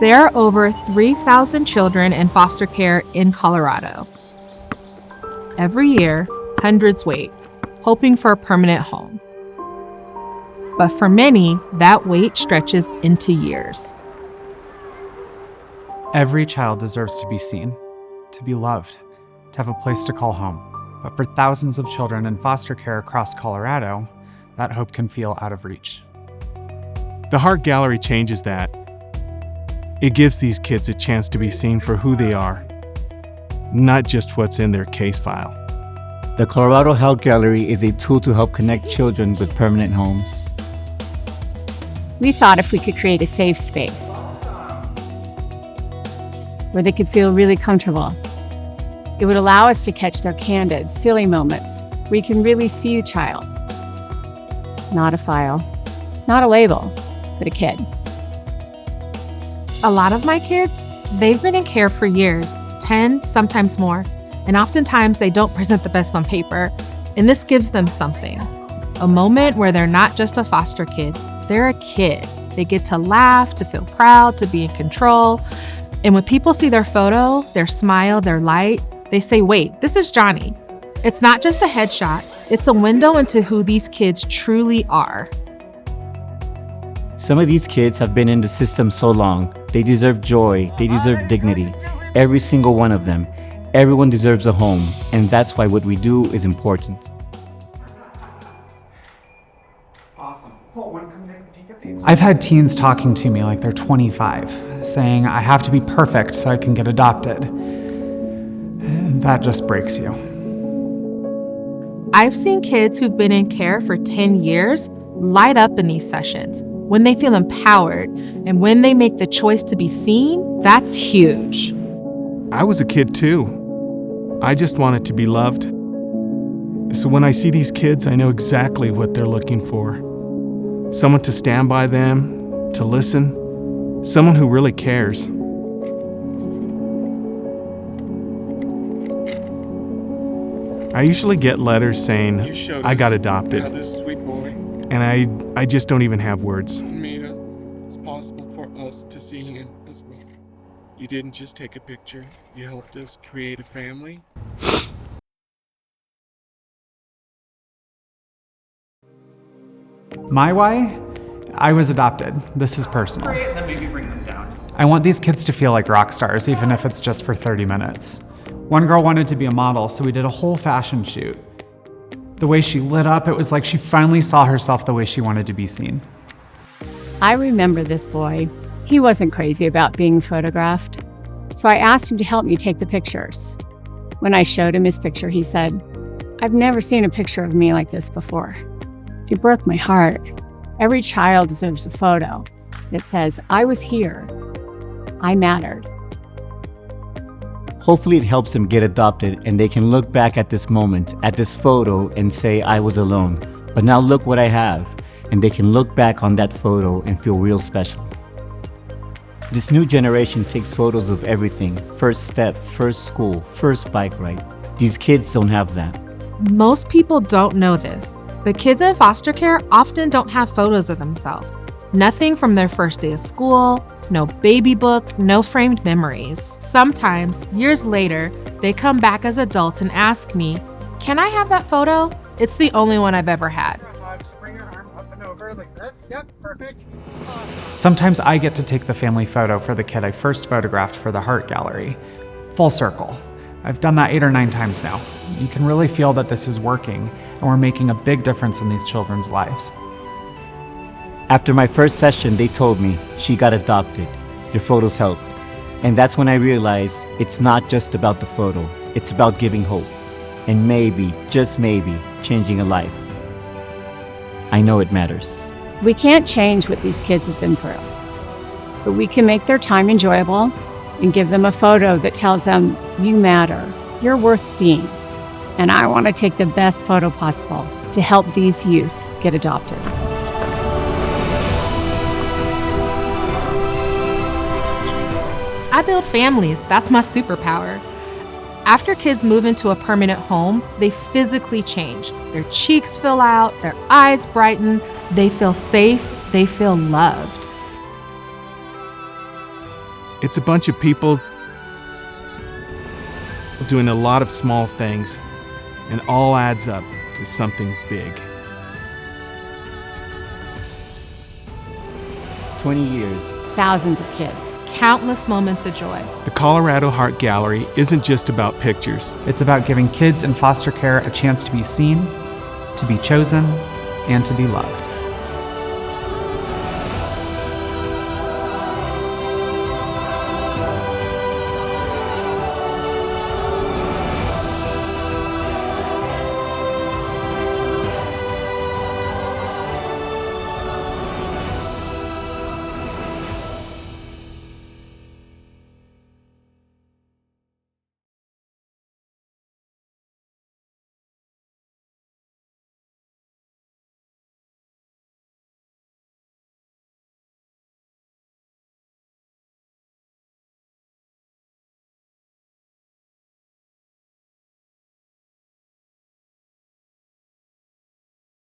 There are over 3,000 children in foster care in Colorado. Every year, hundreds wait, hoping for a permanent home. But for many, that wait stretches into years. Every child deserves to be seen, to be loved, to have a place to call home. But for thousands of children in foster care across Colorado, that hope can feel out of reach. The Heart Gallery changes that. It gives these kids a chance to be seen for who they are, not just what's in their case file. The Colorado Heart Gallery is a tool to help connect children with permanent homes. We thought if we could create a safe space where they could feel really comfortable, it would allow us to catch their candid, silly moments where you can really see the child. Not a file, not a label, but a kid. A lot of my kids, they've been in care for years, 10, sometimes more, and oftentimes they don't present the best on paper, and this gives them something. A moment where they're not just a foster kid, they're a kid. They get to laugh, to feel proud, to be in control. And when people see their photo, their smile, their light, they say, wait, this is Johnny. It's not just a headshot, it's a window into who these kids truly are. Some of these kids have been in the system so long, they deserve joy, they deserve dignity. Every single one of them. Everyone deserves a home, and that's why what we do is important. Awesome. I've had teens talking to me like they're 25, saying I have to be perfect so I can get adopted. And that just breaks you. I've seen kids who've been in care for 10 years light up in these sessions. When they feel empowered and when they make the choice to be seen, that's huge. I was a kid too. I just wanted to be loved. So when I see these kids, I know exactly what they're looking for. Someone to stand by them, to listen, someone who really cares. I usually get letters saying, I got adopted. And I just don't even have words. Mira, it's possible for us to see him as well. You didn't just take a picture, you helped us create a family. My why? I was adopted. This is personal. Then maybe bring them down. I want these kids to feel like rock stars, even if it's just for 30 minutes. One girl wanted to be a model, so we did a whole fashion shoot. The way she lit up, it was like she finally saw herself the way she wanted to be seen. I remember this boy. He wasn't crazy about being photographed, so I asked him to help me take the pictures. When I showed him his picture, he said, I've never seen a picture of me like this before. It broke my heart. Every child deserves a photo that says, I was here. I mattered. Hopefully it helps them get adopted and they can look back at this moment, at this photo, and say, I was alone. But now look what I have. And they can look back on that photo and feel real special. This new generation takes photos of everything. First step, first school, first bike ride. These kids don't have that. Most people don't know this, but kids in foster care often don't have photos of themselves. Nothing from their first day of school, no baby book, no framed memories. Sometimes, years later, they come back as adults and ask me, can I have that photo? It's the only one I've ever had. Just bring your arm up and over like this. Yep, perfect. Awesome. Sometimes I get to take the family photo for the kid I first photographed for the Heart Gallery. Full circle. I've done that 8 or 9 times now. You can really feel that this is working, and we're making a big difference in these children's lives. After my first session, they told me, she got adopted. Your photos help. And that's when I realized it's not just about the photo. It's about giving hope. And maybe, just maybe, changing a life. I know it matters. We can't change what these kids have been through, but we can make their time enjoyable and give them a photo that tells them, you matter, you're worth seeing. And I want to take the best photo possible to help these youth get adopted. I build families, that's my superpower. After kids move into a permanent home, they physically change. Their cheeks fill out, their eyes brighten, they feel safe, they feel loved. It's a bunch of people doing a lot of small things, and all adds up to something big. 20 years. Thousands of kids. Countless moments of joy. The Colorado Heart Gallery isn't just about pictures. It's about giving kids in foster care a chance to be seen, to be chosen, and to be loved.